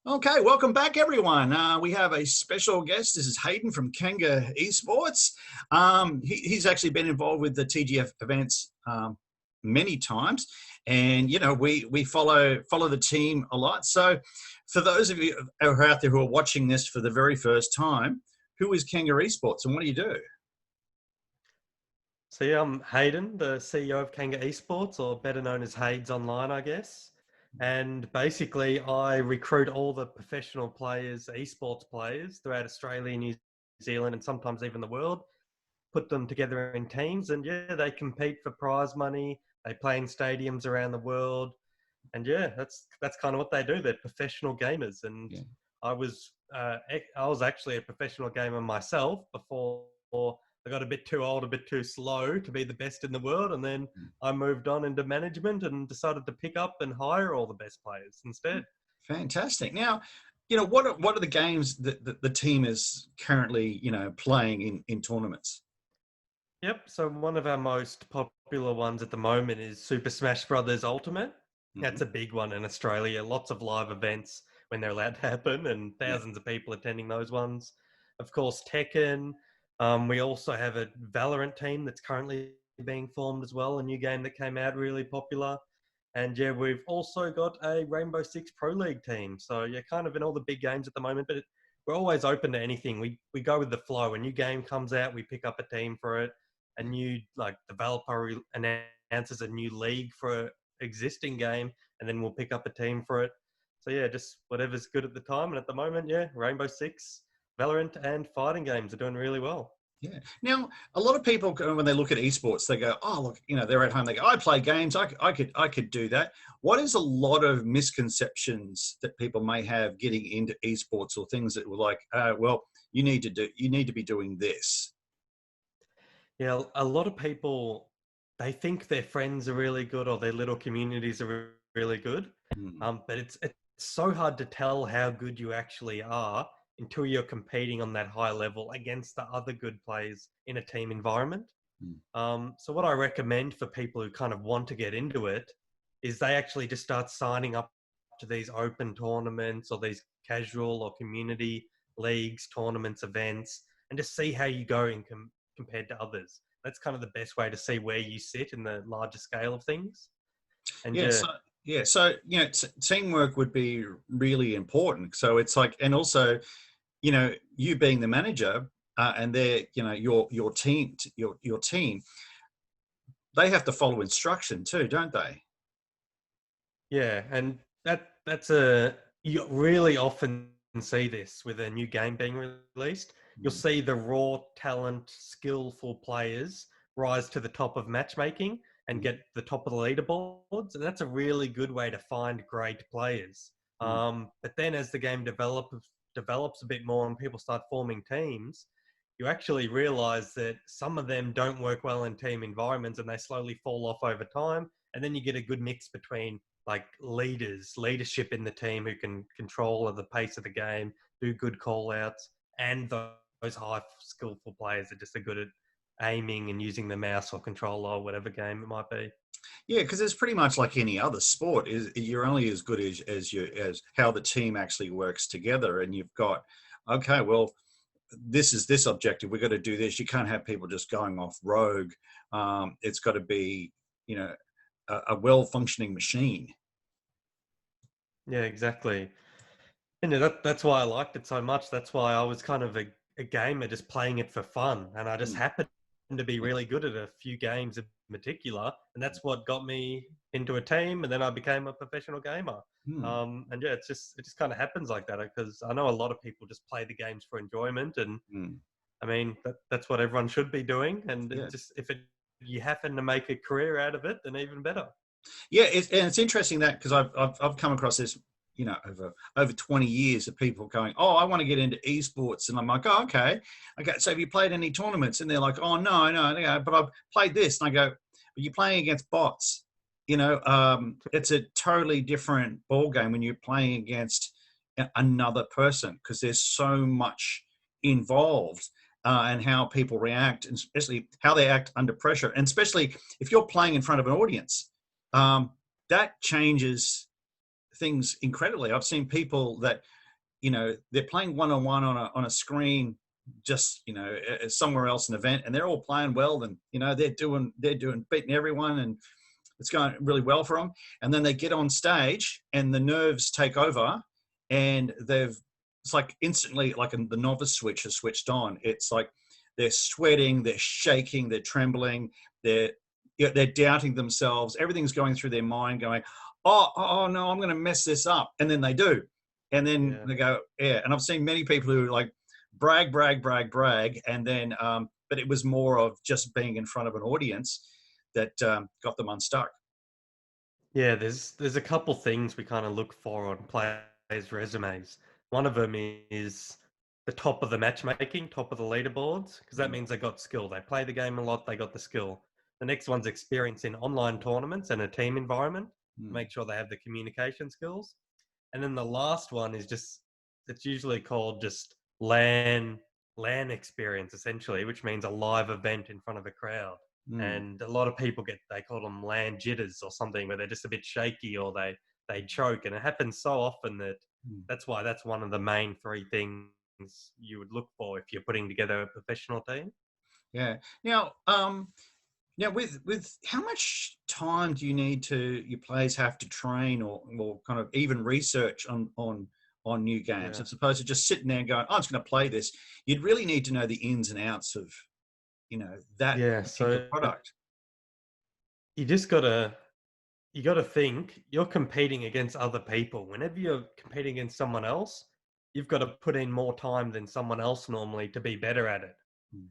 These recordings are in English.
Okay, welcome back, everyone. We have a special guest. This is Hayden from Kanga Esports. He's actually been involved with the TGF events many times, and we follow the team a lot. So, for those of you who are out there who are watching this for the very first time, who is Kanga Esports, and what do you do? So yeah, I'm Hayden, the CEO of Kanga Esports, or better known as Haydes online, I guess. And basically, I recruit all the professional players, esports players throughout Australia, New Zealand, and sometimes even the world. Put them together in teams, and yeah, they compete for prize money. They play in stadiums around the world, and yeah, that's kind of what they do. They're professional gamers, and Yeah. I was actually a professional gamer myself before I got a bit too old, a bit too slow to be the best in the world, and then I moved on into management and decided to pick up and hire all the best players instead. Fantastic. Now, what are the games that the team is currently playing in tournaments? Yep. So one of our most popular ones at the moment is Super Smash Brothers Ultimate. Hmm. That's a big one in Australia. Lots of live events when they're allowed to happen, and Yeah. thousands of people attending those ones. Of course, Tekken. We also have a Valorant team that's currently being formed as well. A new game that came out really popular. And yeah, we've also got a Rainbow Six Pro League team. So yeah, kind of in all the big games at the moment, but we're always open to anything. We go with the flow. A new game comes out, we pick up a team for it. A new developer announces a new league for an existing game, and then we'll pick up a team for it. So yeah, just whatever's good at the time. And at the moment, yeah, Rainbow Six, Valorant, and fighting games are doing really well. Yeah. Now, a lot of people, when they look at esports, they go, "Oh, look, they're at home. They go, I play games. I could do that." What is a lot of misconceptions that people may have getting into esports, or things that were like, "Well, you need to be doing this." Yeah, a lot of people they think their friends are really good or their little communities are really good, Mm, but it's so hard to tell how good you actually are until you're competing on that high level against the other good players in a team environment. mm, So what I recommend for people who kind of want to get into it is they actually just start signing up to these open tournaments or these casual or community leagues, tournaments, events, and just see how you go compared to others. That's kind of the best way to see where you sit in the larger scale of things. And Yeah. yeah, So teamwork would be really important. So it's like, and also, you being the manager, and they're, your team, your team, they have to follow instruction too, don't they? yeah, and that's a you really often see this with a new game being released. You'll Mm, see the raw talent, skillful players rise to the top of matchmaking and mm, get the top of the leaderboards, and that's a really good way to find great players. mm. But then as the game develops a bit more and people start forming teams, you actually realize that some of them don't work well in team environments and they slowly fall off over time. And then you get a good mix between leadership in the team who can control the pace of the game, do good call outs, and those high skillful players that just are good at aiming and using the mouse or controller or whatever game it might be. Yeah, because it's pretty much like any other sport. Is you're only as good as how the team actually works together, and you've got, okay, well, this is this objective. We've got to do this. You can't have people just going off rogue. It's got to be, you know, a well functioning machine. Yeah, exactly. And yeah, that's why I liked it so much. That's why I was kind of a gamer just playing it for fun. And I just Mm, happened to be yeah. really good at a few games in particular. And that's what got me into a team. And then I became a professional gamer. Mm, And yeah, it just kind of happens like that because I know a lot of people just play the games for enjoyment. And mm, I mean, that's what everyone should be doing. And yeah. it just, you happen to make a career out of it, then even better. Yeah, and it's interesting that because I've come across this, over 20 years of people going, "Oh, I want to get into esports," and I'm like, "Oh, okay, okay." So have you played any tournaments? And they're like, "Oh, no, no, no, but I've played this." And I go, "But you're playing against bots. It's a totally different ball game when you're playing against another person because there's so much involved." And how people react, and especially how they act under pressure, and especially if you're playing in front of an audience, that changes things incredibly. I've seen people that, they're playing one-on-one on a screen, just, somewhere else, an event, and they're all playing well, and, they're beating everyone, and it's going really well for them. And then they get on stage and the nerves take over, and it's like instantly, like the novice switch has switched on. It's like they're sweating, they're shaking, they're trembling, they're doubting themselves. Everything's going through their mind, going, oh no, I'm going to mess this up. And then they do. And then they go, yeah. And I've seen many people who like brag. And then, but it was more of just being in front of an audience that got them unstuck. Yeah, there's a couple things we kind of look for on players' resumes. One of them is the top of the matchmaking, top of the leaderboards, because that means they got skill. They play the game a lot, they got the skill. The next one's experience in online tournaments and a team environment. Make sure they have the communication skills. And then the last one is it's usually called just LAN experience, essentially, which means a live event in front of a crowd. And a lot of people they call them LAN jitters or something, where they're just a bit shaky or they choke. And it happens so often that's why that's one of the main three things you would look for if you're putting together a professional team. Yeah. Now, with how much time do you need your players have to train or kind of even research on new games, as opposed to just sitting there and going, "I'm just going to play this." You'd really need to know the ins and outs of, that particular So product. you gotta think you're competing against other people. Whenever you're competing against someone else, you've got to put in more time than someone else normally to be better at it. Mm.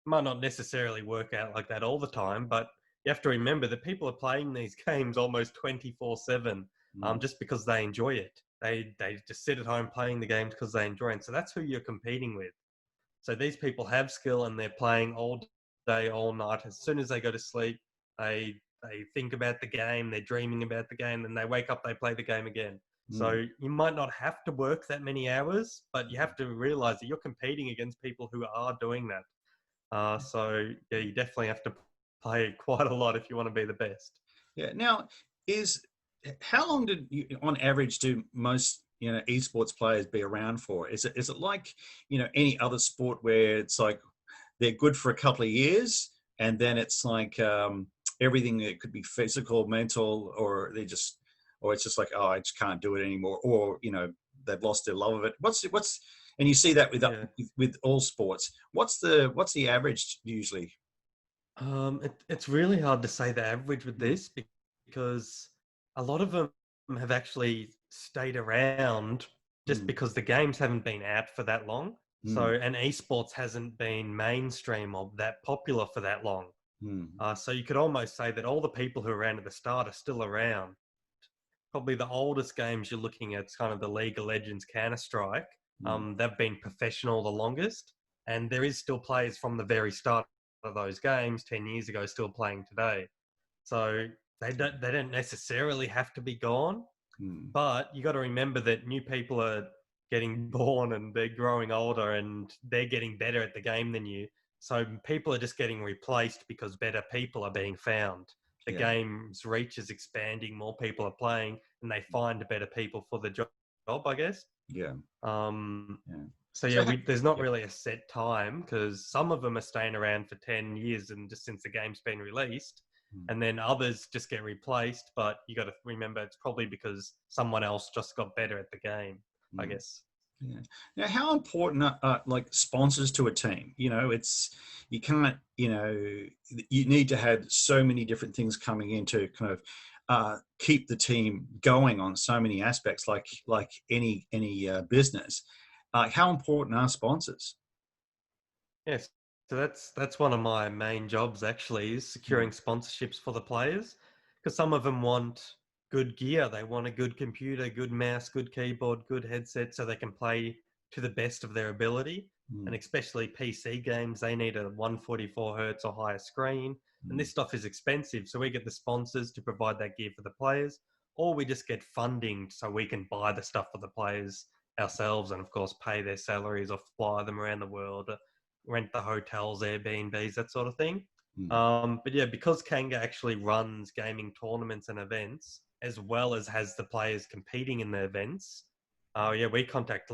Might not necessarily work out like that all the time, but you have to remember that people are playing these games almost 24/7, just because they enjoy it. They just sit at home playing the games because they enjoy it. So that's who you're competing with. So these people have skill and they're playing all day, all night. As soon as they go to sleep, they think about the game, they're dreaming about the game, then they wake up, they play the game again. So you might not have to work that many hours, but you have to realize that you're competing against people who are doing that. So yeah, you definitely have to play quite a lot if you want to be the best. Yeah. Now, how long on average, do most esports players be around for? Is it like any other sport where it's like they're good for a couple of years and then it's like everything that could be physical, mental, or it's just like, oh, I just can't do it anymore, or they've lost their love of it. And you see that with all sports. What's the average usually? It's really hard to say the average with this because a lot of them have actually stayed around just Mm, because the games haven't been out for that long. So, mm, and esports hasn't been mainstream or that popular for that long. mm, So you could almost say that all the people who are around at the start are still around. Probably the oldest games you're looking at is kind of the League of Legends, Counter-Strike. mm. They've been professional the longest, and there is still players from the very start of those games 10 years ago still playing today. So they don't necessarily have to be gone, Mm. but you got to remember that new people are getting born and they're growing older and they're getting better at the game than you. So people are just getting replaced because better people are being found. The Yeah, game's reach is expanding, more people are playing, and they find better people for the job, I guess. yeah, Um, yeah. so So, yeah, there's not yeah, really a set time because some of them are staying around for 10 years and just since the game's been released, mm, and then others just get replaced. But you got to remember it's probably because someone else just got better at the game, I mm, guess. yeah. Now, how important are like sponsors to a team? You can't, you need to have so many different things coming in to kind of keep the team going on so many aspects, like any business. How important are sponsors? Yes. So that's one of my main jobs actually is securing Mm, sponsorships for the players because some of them want good gear. They want a good computer, good mouse, good keyboard, good headset so they can play to the best of their ability. And mm, especially PC games, they need a 144 hertz or higher screen. And mm, this stuff is expensive. So we get the sponsors to provide that gear for the players, or we just get funding so we can buy the stuff for the players ourselves and of course pay their salaries or fly them around the world, rent the hotels, Airbnbs, that sort of thing. Mm, But yeah, because Kanga actually runs gaming tournaments and events, as well as has the players competing in the events, yeah, we contact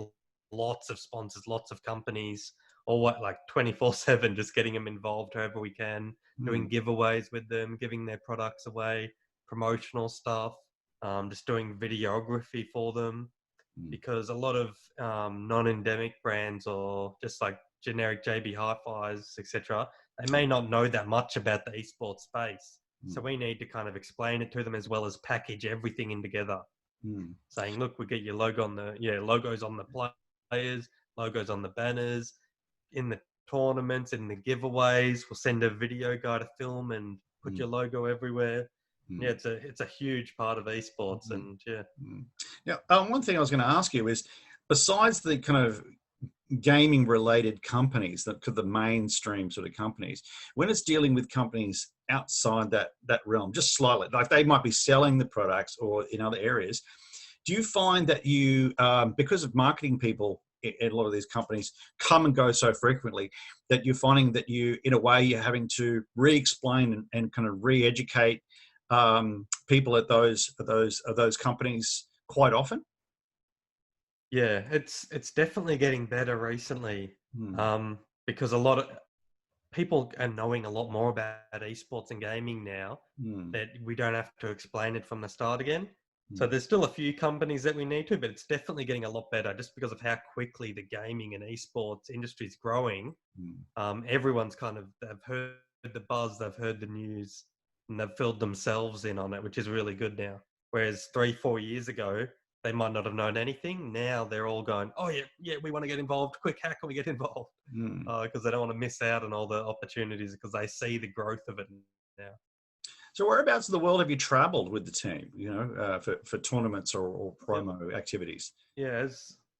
lots of sponsors, lots of companies, all what like 24/7, just getting them involved however we can, mm, doing giveaways with them, giving their products away, promotional stuff, just doing videography for them, mm, because a lot of non-endemic brands or just like generic JB Hi-Fis, etc., they may not know that much about the esports space. So mm, we need to kind of explain it to them as well as package everything in together, mm, saying, look, we get your logo on the logos on the players, logos on the banners, in the tournaments, in the giveaways. We'll send a video guy to film and put mm, your logo everywhere. Yeah, mm, it's a huge part of esports, mm, and yeah. mm. Now, one thing I was going to ask you is, besides the kind of gaming related companies, the mainstream sort of companies, when it's dealing with companies outside that realm, just slightly, like they might be selling the products or in other areas, do you find that you, because of marketing people in a lot of these companies come and go so frequently, that you're finding that you, in a way, you're having to re-explain and kind of re-educate people at those companies quite often? Yeah, it's definitely getting better recently, Hmm. um, because a lot of people are knowing a lot more about esports and gaming now, Hmm. that we don't have to explain it from the start again. So Hmm. there's still a few companies that we need to, but it's definitely getting a lot better just because of how quickly the gaming and esports industry is growing. Hmm. Everyone's kind of, they've heard the buzz, they've heard the news, and they've filled themselves in on it, which is really good now. Whereas 3-4 years ago, they might not have known anything. Now they're all going, oh yeah, yeah, we want to get involved. Quick, how can we get involved? Hmm. Because they don't want to miss out on all the opportunities because they see the growth of it now. So whereabouts in the world have you travelled with the team? For tournaments or Yep. promo activities? Yeah,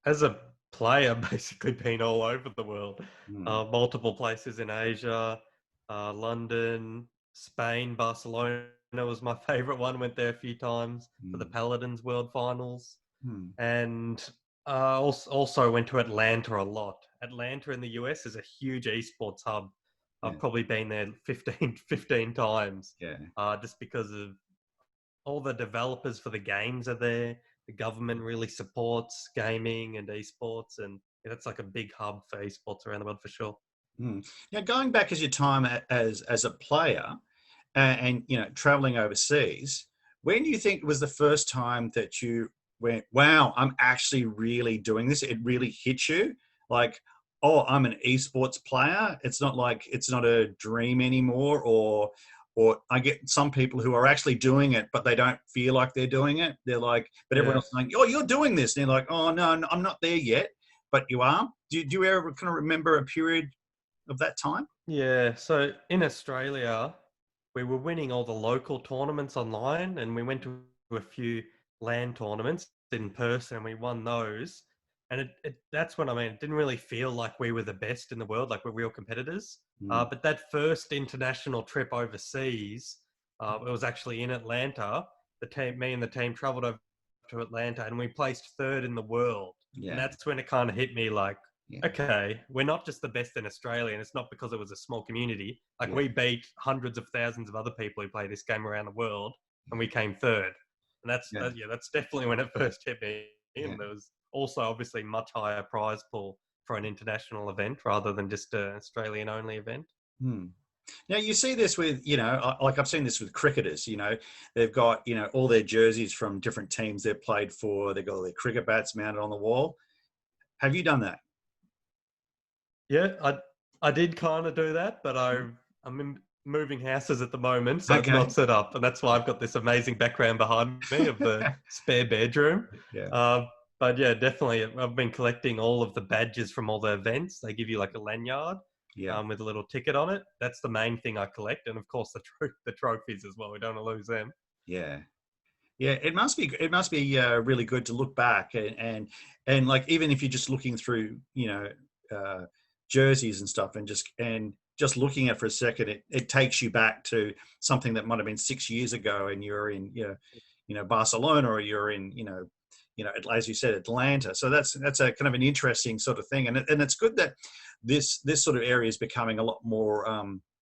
as a player, basically been all over the world, Hmm. multiple places in Asia, London, Spain, Barcelona was my favorite one. Went there a few times for the Hmm. Paladins World Finals, Hmm. and also went to Atlanta a lot. Atlanta in the US is a huge esports hub. Yeah. I've probably been there 15 times, Yeah. just because of all the developers for the games are there. The government really supports gaming and esports, and yeah, that's like a big hub for esports around the world for sure. Hmm. Now, going back as your time as a player, and traveling overseas, when do you think was the first time that you went, wow, I'm actually really doing this? It really hit you like, oh, I'm an esports player. It's not like it's not a dream anymore, or I get some people who are actually doing it, but they don't feel like they're doing it. They're like, but everyone Yeah. else is like, oh, you're doing this. And they're like, oh, no, I'm not there yet, but you are. Do you ever kind of remember a period of that time? Yeah, so in Australia, we were winning all the local tournaments online, and we went to a few LAN tournaments in person, and we won those. And that's when, I mean, it didn't really feel like we were the best in the world, like we're real competitors. Mm, But that first international trip overseas, it was actually in Atlanta. Me and the team traveled over to Atlanta, and we placed third in the world. And yeah, that's when it kind of hit me like, yeah, okay, we're not just the best in Australia, and it's not because it was a small community. Like, yeah, we beat hundreds of thousands of other people who play this game around the world, and we yeah, came third. And yeah, yeah, that's definitely when it first hit me. yeah. And there was also obviously much higher prize pool for an international event rather than just an Australian only event. Hmm. Now you see this with, like I've seen this with cricketers. They've got all their jerseys from different teams they've played for. They've got all their cricket bats mounted on the wall. Have you done that? Yeah, I did kind of do that, but moving houses at the moment, so it's Okay. not set up, and that's why I've got this amazing background behind me of the spare bedroom. Yeah, Uh, but yeah, definitely, I've been collecting all of the badges from all the events. They give you like a lanyard yeah, with a little ticket on it. That's the main thing I collect, and of course the trophies as well. We don't want to lose them. yeah. Yeah, it must be really good to look back and like, even if you're just looking through uh, jerseys and stuff, and just looking at it for a second, it takes you back to something that might have been 6 years ago, and you're in Barcelona, or you're in as you said, Atlanta. So that's a kind of an interesting sort of thing, and it's good that this sort of area is becoming a lot more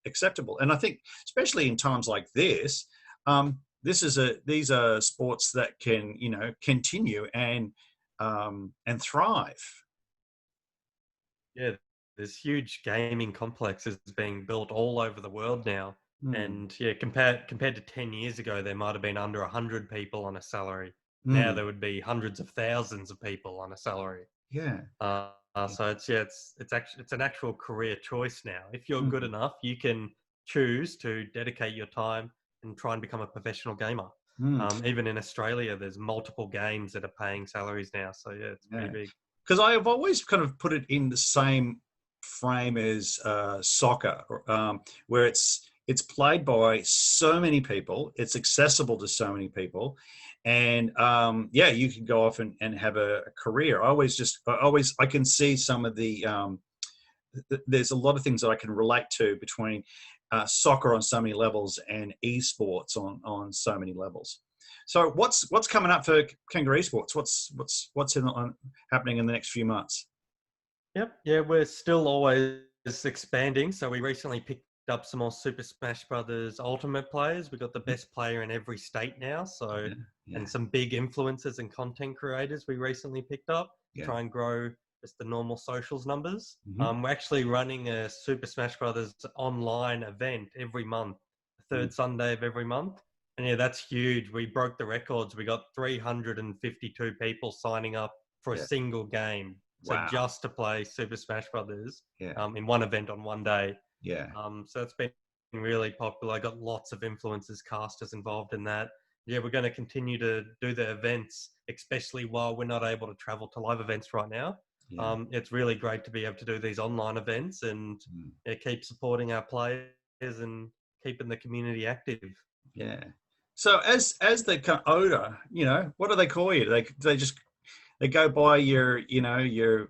acceptable. And I think, especially in times like this, these are sports that can, you know, continue and thrive. Yeah, there's huge gaming complexes being built all over the world now. Mm, And yeah, compared to 10 years ago, there might have been under 100 people on a salary. Now mm, there would be hundreds of thousands of people on a salary. yeah. So it's an actual career choice now. If you're good Mm, enough, you can choose to dedicate your time and try and become a professional gamer. mm, Even in Australia, there's multiple games that are paying salaries now. So yeah, it's pretty yeah. big. Because I have always kind of put it in the same frame as soccer, where it's played by so many people, it's accessible to so many people, and yeah, you can go off and have a career. I can see some of the there's a lot of things that I can relate to between soccer on so many levels and esports on so many levels. So what's coming up for Kangaroo Esports? Happening in the next few months? Yep. Yeah, we're still always expanding. So we recently picked up some more Super Smash Brothers Ultimate players. We got the best player in every state now. So, Yeah, yeah, and some big influencers and content creators we recently picked up to yeah. try and grow just the normal socials numbers. Mm-hmm. We're actually running a Super Smash Brothers online event every month, the Mm, third Sunday of every month. And yeah, that's huge. We broke the records. We got 352 people signing up for a yeah. single game. So Wow. just to play Super Smash Brothers Yeah, in one event on one day. yeah, So it's been really popular. I got lots of influencers, casters involved in that. Yeah, we're going to continue to do the events, especially while we're not able to travel to live events right now. yeah. It's really great to be able to do these online events and Mm, yeah, keep supporting our players and keeping the community active. yeah. So as they come older, you know, what do they call you? They just they go by your, you know, your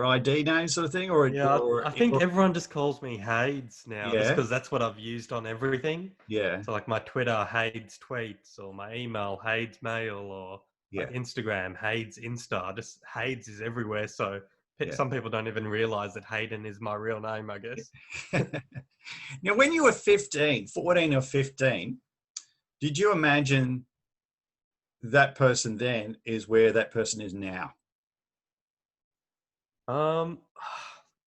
ID name sort of thing, Yeah, I think or everyone just calls me Hades now, just yeah, because that's what I've used on everything. yeah, So like my Twitter, Hades tweets, or my email, Hades mail, or like yeah, Instagram, Hades Insta. Just Hades is everywhere. So yeah. some people don't even realize that Hayden is my real name, I guess. Now, when you were 15, 14 or 15, did you imagine that person then is where that person is now? Um,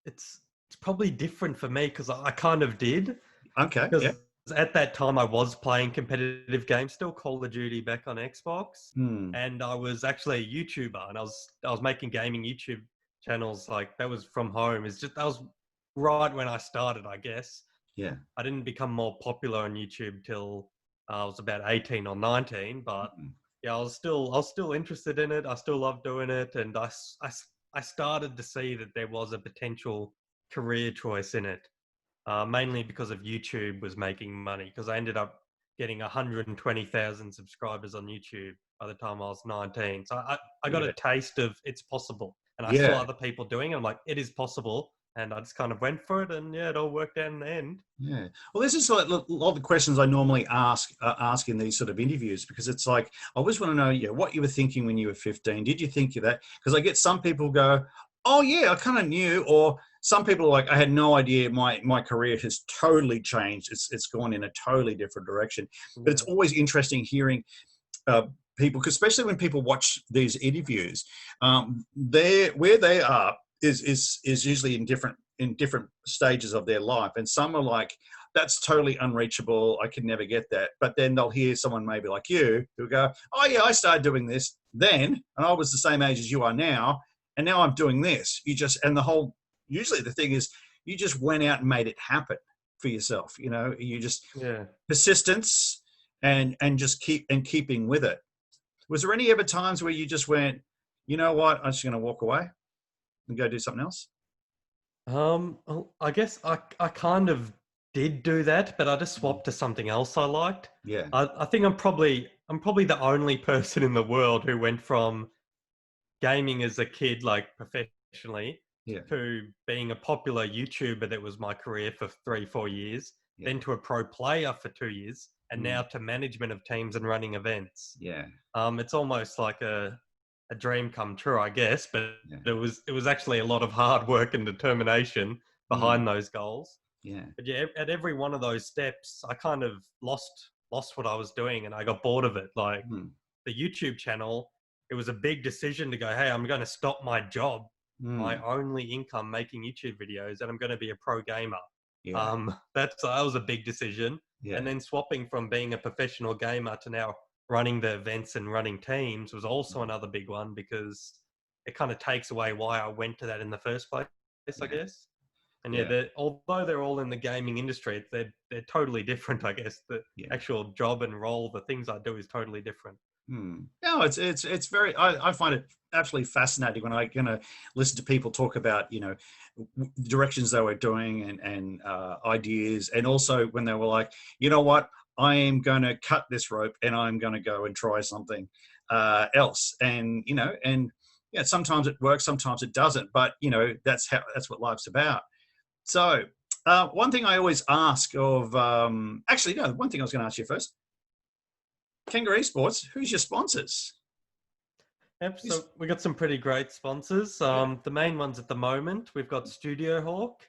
it's probably different for me because I kind of did. Okay, yeah. Because at that time I was playing competitive games, still Call of Duty back on Xbox, Hmm. and I was actually a YouTuber, and I was making gaming YouTube channels. Like that was from home. It's just that was right when I started, I guess. Yeah. I didn't become more popular on YouTube till I was about 18 or 19, but Mm, yeah, I was still interested in it. I still love doing it, and I started to see that there was a potential career choice in it, mainly because of YouTube was making money. Because I ended up getting 120,000 subscribers on YouTube by the time I was 19. So I got a yeah. taste of it's possible, and I saw Yeah. other people doing it. I'm like, it is possible, and I just kind of went for it, and yeah, it all worked out in the end. Yeah. Well, this is like a lot of the questions I normally ask in these sort of interviews, because it's like I always want to know, yeah, what you were thinking when you were 15. Did you think of that? Because I get some people go, oh yeah, I kind of knew, or some people are like, I had no idea. My career has totally changed. It's gone in a totally different direction. But it's Yeah, always interesting hearing uh, people, 'cause especially when people watch these interviews, they where they are is usually in different stages of their life, and some are like, that's totally unreachable, I could never get that. But then they'll hear someone maybe like you who go, oh yeah, I started doing this then, and I was the same age as you are now, and now I'm doing this. You just, and the whole, usually the thing is, you just went out and made it happen for yourself. You know, you just yeah. persistence and just keeping with it. Was there any ever times where you just went, you know what, I'm just going to walk away and go do something else? Well, I guess I kind of did do that, but I just Mm. swapped to something else I liked. Yeah, I think I'm probably the only person in the world who went from gaming as a kid, like professionally, yeah, to being a popular YouTuber that was my career for 3, 4 years, yeah, then to a pro player for 2 years, and mm, now to management of teams and running events. yeah, It's almost like a dream come true, I guess, but yeah, it was actually a lot of hard work and determination mm, behind those goals. Yeah. But yeah, at every one of those steps, I kind of lost what I was doing, and I got bored of it. Like Mm. the YouTube channel, it was a big decision to go, hey, I'm going to stop my job, my Mm. only income making YouTube videos, and I'm going to be a pro gamer. Yeah. That was a big decision. Yeah. And then swapping from being a professional gamer to now running the events and running teams was also another big one, because it kind of takes away why I went to that in the first place, I Yeah. guess. And yeah, Yeah. although they're all in the gaming industry, they're totally different, I guess. The Yeah. actual job and role, the things I do is totally different. No, it's very. I find it absolutely fascinating when I listen to people talk about directions they were doing and ideas, and also when they were like, you know what, I am going to cut this rope and I'm going to go and try something else, and yeah, sometimes it works, sometimes it doesn't, but that's what life's about. So one thing I always ask of, actually no, one thing I was going to ask you first. Kanga Esports, who's your sponsors? Yep, Who's, so we got some pretty great sponsors. yeah. The main ones at the moment, we've got Studio Hawk.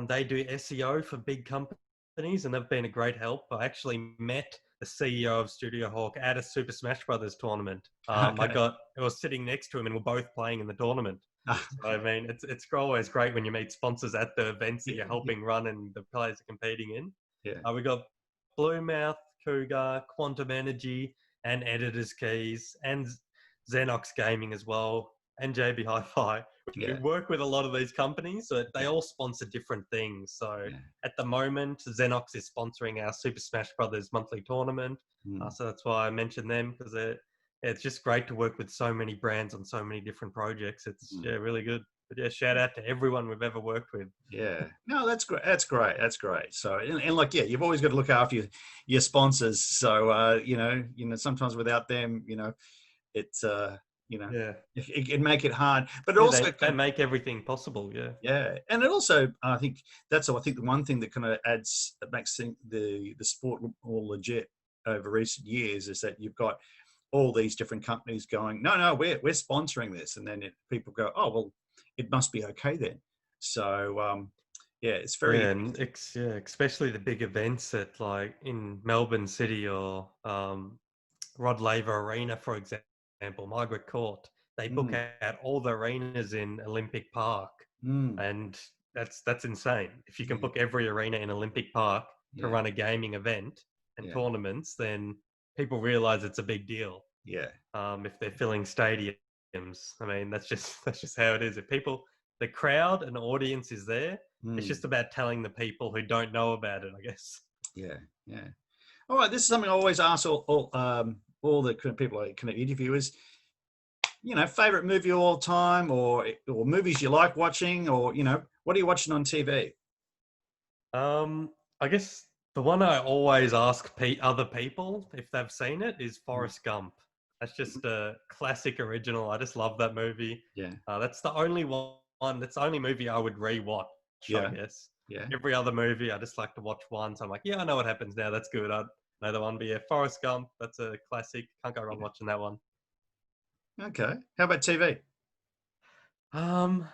They do SEO for big companies, and they've been a great help. I actually met the CEO of Studio Hawk at a Super Smash Brothers tournament. I Okay. was sitting next to him, and we're both playing in the tournament. So, I mean, it's always great when you meet sponsors at the events that Yeah, you're helping run and the players are competing in. yeah, We got Bluemouth, Cougar, Quantum Energy, and Editors Keys, and Xenox Gaming as well, and JB Hi-Fi. We yeah, work with a lot of these companies, so they yeah, all sponsor different things. So yeah. at the moment, Xenox is sponsoring our Super Smash Brothers monthly tournament. Mm, So that's why I mentioned them, because it's just great to work with so many brands on so many different projects. It's mm. really good. But yeah, shout out to everyone we've ever worked with. Yeah. No, that's great. That's great. That's great. So, and like, yeah, you've always got to look after your sponsors. So, sometimes without them, it's, Yeah. it can make it hard, but it Yeah, also they make everything possible. Yeah. yeah, and it also, I think I think the one thing that kind of adds that makes the sport more legit over recent years is that you've got all these different companies going, no, we're sponsoring this, and then people go, oh well, it must be okay then. So yeah, it's very Yeah, and especially the big events at like in Melbourne City or Rod Laver Arena, for example, Margaret Court. They book mm, out all the arenas in Olympic Park, mm, and that's insane. If you can yeah, book every arena in Olympic Park to yeah, run a gaming event and yeah, tournaments, then people realize it's a big deal. yeah, If they're filling stadiums, I mean, that's just how it is. If the crowd and audience is there, it's mm, just about telling the people who don't know about it, I guess. yeah, yeah. All right, this is something I always ask all the kind of people I kind of interview is, favorite movie of all time, or movies you like watching, or what are you watching on TV? Um, I guess the one I always ask other people if they've seen it is Mm, Forrest Gump. That's just a classic original. I just love that movie. yeah, That's the only one. That's the only movie I would rewatch, I yeah, guess. yeah. Every other movie I just like to watch once. I'm like, yeah, I know what happens now. That's good. I know the one. But yeah, Forrest Gump. That's a classic. Can't go wrong Yeah. watching that one. Okay. How about TV? Um,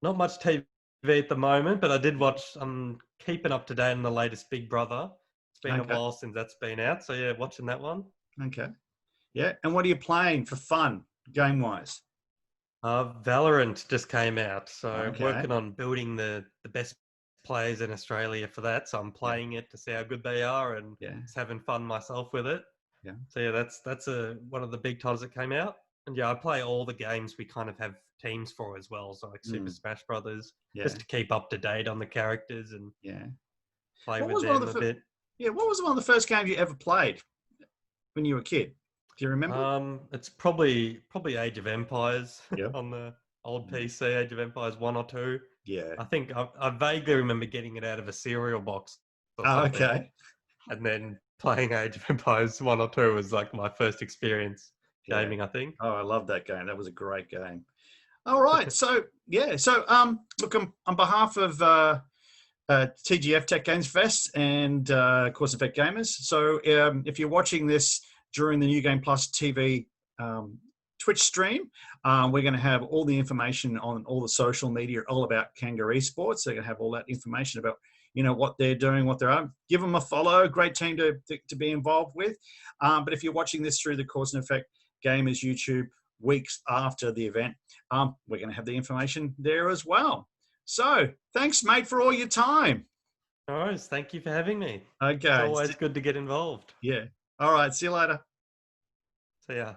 Not much TV at the moment, but I did watch. I'm keeping up to date on the latest Big Brother. It's been a Okay. while since that's been out, so yeah, watching that one. Okay. Yeah. And what are you playing for fun, game wise? Valorant just came out, so Okay. working on building the best players in Australia for that. So I'm Yeah. playing it to see how good they are and Yeah. just having fun myself with it. Yeah. So yeah, that's one of the big titles that came out. And yeah, I play all the games we kind of have teams for as well. So like Super Mm, Smash Brothers, yeah. just to keep up to date on the characters and Yeah. play What with was one of them the a bit. yeah? What was one of the first games you ever played when you were a kid? Do you remember? It's probably Age of Empires Yeah. on the old Mm, PC, Age of Empires 1 or 2. yeah. I think I vaguely remember getting it out of a cereal box or Oh, something, okay. and then playing Age of Empires 1 or 2 was like my first experience Yeah. gaming, I think. Oh, I love that game. That was a great game. All right. So yeah. So look, on behalf of TGF Tech Games Fest and Course Effect Gamers. So if you're watching this during the New Game Plus TV um, Twitch stream, we're going to have all the information on all the social media, all about Kanga Esports. They're going to have all that information about what they're doing, what they're on. Give them a follow. Great team to be involved with. But if you're watching this through the Cause and Effect Gamers YouTube weeks after the event, we're going to have the information there as well. So thanks, mate, for all your time. No worries. Thank you for having me. Okay. It's always good to get involved. Yeah. All right. See you later. See ya.